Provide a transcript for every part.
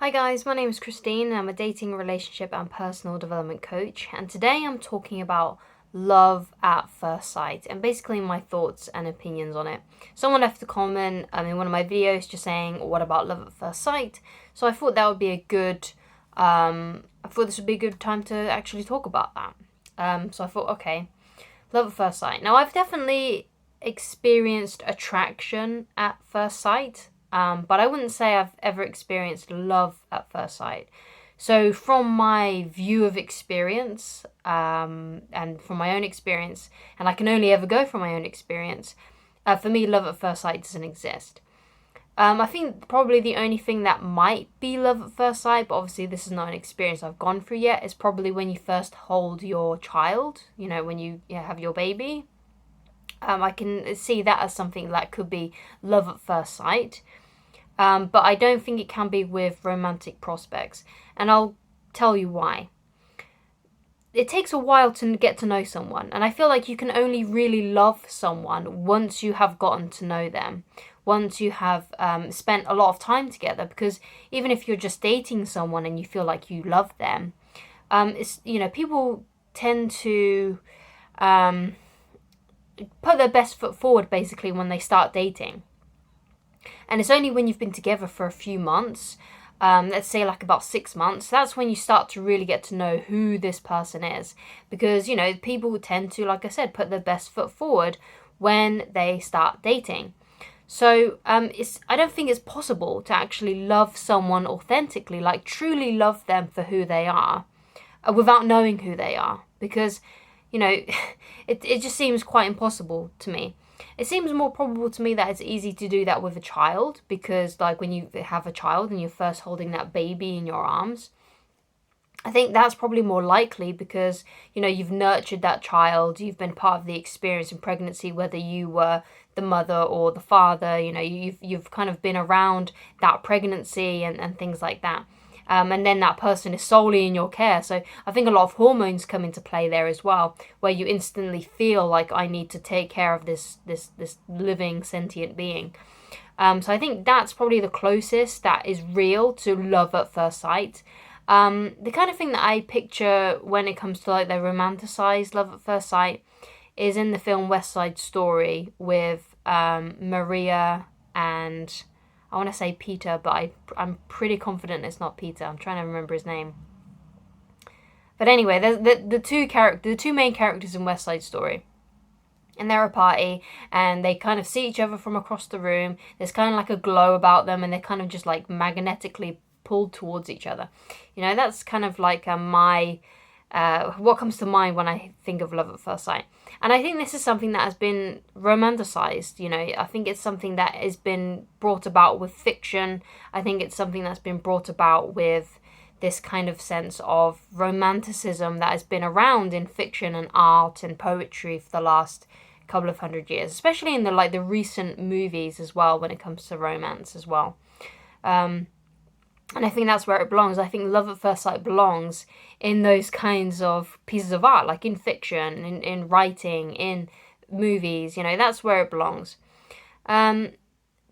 Hi guys, my name is Christine and I'm a dating, relationship and personal development coach, and today I'm talking about love at first sight and basically my thoughts and opinions on it. Someone left a comment in one of my videos just saying, what about love at first sight? So I thought that would be a good, I thought this would be a good time to actually talk about that. So I thought, okay, love at first sight. Now I've definitely experienced attraction at first sight. But I wouldn't say I've ever experienced love at first sight. So, from my view of experience, and from my own experience, and I can only ever go from my own experience, for me, love at first sight doesn't exist. I think probably the only thing that might be love at first sight, but obviously this is not an experience I've gone through yet, is probably when you first hold your child, when you have your baby. I can see that as something that could be love at first sight. But I don't think it can be with romantic prospects. And I'll tell you why. It takes a while to get to know someone. And I feel like you can only really love someone once you have gotten to know them. Once you have spent a lot of time together. Because even if you're just dating someone and you feel like you love them, people tend to put their best foot forward basically when they start dating. And it's only when you've been together for a few months, let's say like about 6 months, that's when you start to really get to know who this person is. Because, people tend to, like I said, put their best foot forward when they start dating. So I don't think it's possible to actually love someone authentically, like truly love them for who they are, without knowing who they are. Because, it just seems quite impossible to me. It seems more probable to me that it's easy to do that with a child, because like when you have a child and you're first holding that baby in your arms, I think that's probably more likely because, you've nurtured that child, you've been part of the experience in pregnancy, whether you were the mother or the father, you've kind of been around that pregnancy and things like that. And then that person is solely in your care. So I think a lot of hormones come into play there as well, where you instantly feel like I need to take care of this living sentient being. So I think that's probably the closest that is real to love at first sight. The kind of thing that I picture when it comes to like the romanticized love at first sight is in the film West Side Story with Maria and I want to say Peter, but I'm pretty confident it's not Peter. I'm trying to remember his name. But anyway, the two main characters in West Side Story. And they're a party, and they kind of see each other from across the room. There's kind of like a glow about them, and they're kind of just like magnetically pulled towards each other. That's kind of like what comes to mind when I think of love at first sight. And I think this is something that has been romanticized. I think it's something that has been brought about with fiction. I think it's something that's been brought about with this kind of sense of romanticism that has been around in fiction and art and poetry for the last couple of 100 years, especially in the recent movies as well when it comes to romance as well. And I think that's where it belongs. I think love at first sight belongs in those kinds of pieces of art, like in fiction, in writing, in movies. That's where it belongs. But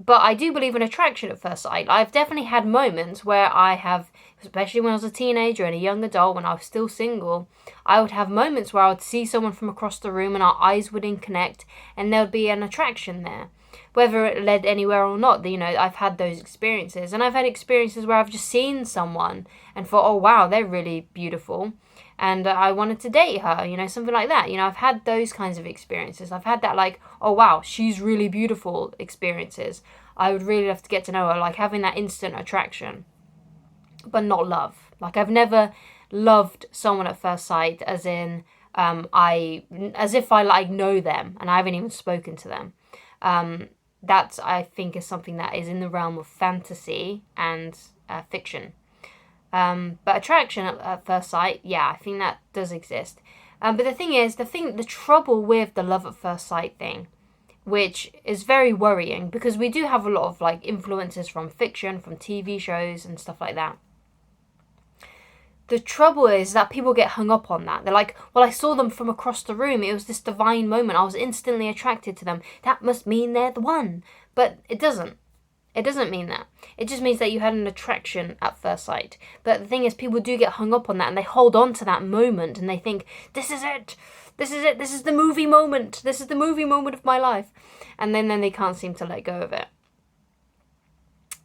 I do believe in attraction at first sight. I've definitely had moments where I have, especially when I was a teenager and a young adult, when I was still single, I would have moments where I would see someone from across the room and our eyes wouldn't connect and there would be an attraction there. Whether it led anywhere or not, I've had those experiences. And I've had experiences where I've just seen someone and thought, oh wow, they're really beautiful. And I wanted to date her, something like that. I've had those kinds of experiences. I've had that like, oh wow, she's really beautiful experiences. I would really love to get to know her, like having that instant attraction. But not love. Like I've never loved someone at first sight as in as if I like know them and I haven't even spoken to them. That I think is something that is in the realm of fantasy and fiction. But attraction at first sight, yeah, I think that does exist. But the thing is, the trouble with the love at first sight thing, which is very worrying because we do have a lot of like influences from fiction, from TV shows and stuff like that. The trouble is that people get hung up on that. They're like, well, I saw them from across the room. It was this divine moment. I was instantly attracted to them. That must mean they're the one. But it doesn't. It doesn't mean that. It just means that you had an attraction at first sight. But the thing is, people do get hung up on that, and they hold on to that moment, and they think, this is it. This is it. This is the movie moment. This is the movie moment of my life. And then they can't seem to let go of it.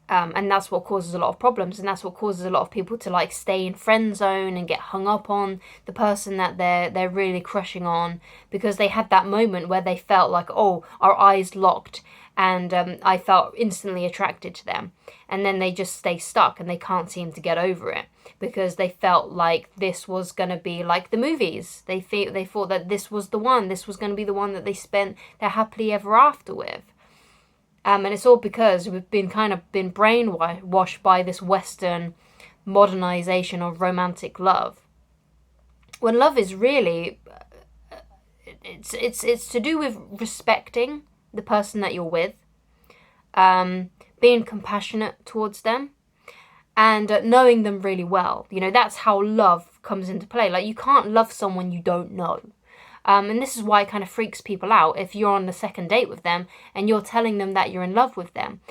And that's what causes a lot of problems, and that's what causes a lot of people to like stay in friend zone and get hung up on the person that they're really crushing on, because they had that moment where they felt like, oh, our eyes locked, and I felt instantly attracted to them, and then they just stay stuck and they can't seem to get over it because they felt like this was gonna be like the movies. They thought that this was the one. This was gonna be the one that they spent their happily ever after with. And it's all because we've been brainwashed by this Western modernization of romantic love. When love is really, it's to do with respecting the person that you're with, being compassionate towards them, and knowing them really well. You know, that's how love comes into play. Like, you can't love someone you don't know. And this is why it kind of freaks people out if you're on the second date with them and you're telling them that you're in love with them,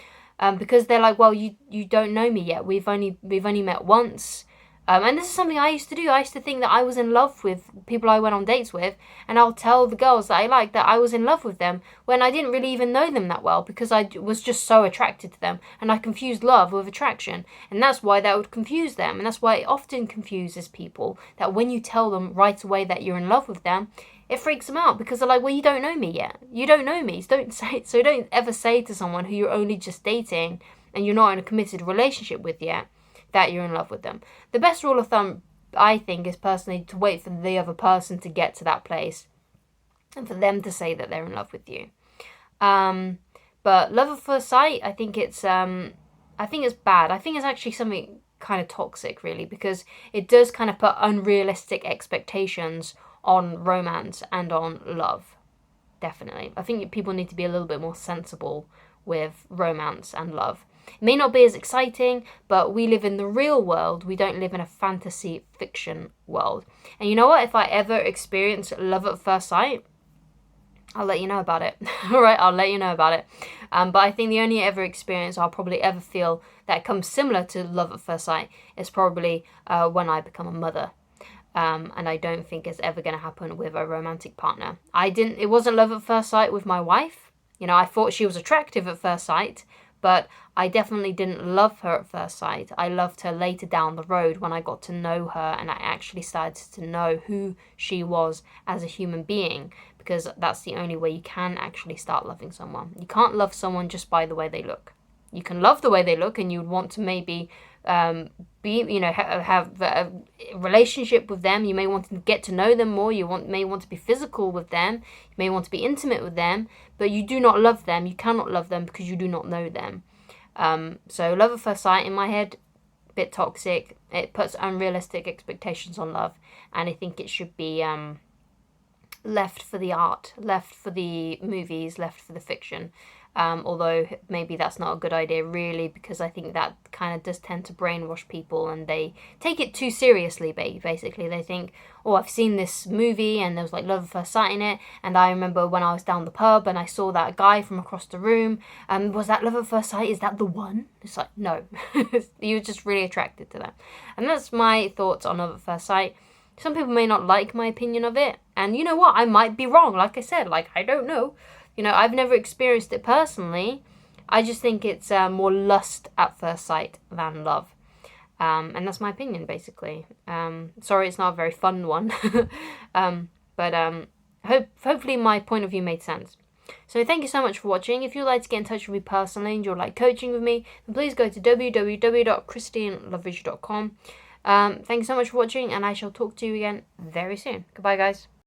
because they're like, well, you don't know me yet. We've only met once. And this is something I used to do. I used to think that I was in love with people I went on dates with, and I'll tell the girls that I like that I was in love with them when I didn't really even know them that well, because I was just so attracted to them, and I confused love with attraction. And that's why that would confuse them, and that's why it often confuses people, that when you tell them right away that you're in love with them, it freaks them out, because they're like, well, you don't know me yet. You don't know me. So don't ever say to someone who you're only just dating and you're not in a committed relationship with yet that you're in love with them. The best rule of thumb, I think, is personally to wait for the other person to get to that place and for them to say that they're in love with you. But love at first sight, I think it's bad. I think it's actually something kind of toxic, really, because it does kind of put unrealistic expectations on romance and on love. Definitely. I think people need to be a little bit more sensible with romance and love. It may not be as exciting, but we live in the real world. We don't live in a fantasy fiction world. And you know what? If I ever experience love at first sight, I'll let you know about it. All right, I'll let you know about it. But I think the only ever experience I'll probably ever feel that comes similar to love at first sight is probably when I become a mother. And I don't think it's ever going to happen with a romantic partner. It wasn't love at first sight with my wife. You know, I thought she was attractive at first sight, but I definitely didn't love her at first sight. I loved her later down the road when I got to know her and I actually started to know who she was as a human being, because that's the only way you can actually start loving someone. You can't love someone just by the way they look. You can love the way they look, and you would want to maybe have a relationship with them. You may want to get to know them more. May want to be physical with them. You may want to be intimate with them, but you do not love them. You cannot love them because you do not know them. So love at first sight, in my head, a bit toxic. It puts unrealistic expectations on love, and I think it should be left for the art, left for the movies, left for the fiction. Although maybe that's not a good idea, really, because I think that kind of does tend to brainwash people, and they take it too seriously. Basically, they think, oh, I've seen this movie and there was like love at first sight in it, and I remember when I was down the pub and I saw that guy from across the room, was that love at first sight? Is that the one? It's like, no. You're just really attracted to them. And that's my thoughts on love at first sight. Some people may not like my opinion of it, and you know what, I might be wrong. Like I said, I don't know. You know, I've never experienced it personally. I just think it's more lust at first sight than love. And that's my opinion, basically. Sorry, it's not a very fun one. But hopefully my point of view made sense. So thank you so much for watching. If you'd like to get in touch with me personally and you'd like coaching with me, then please go to www.christinelovevision.com. Thank you so much for watching, and I shall talk to you again very soon. Goodbye, guys.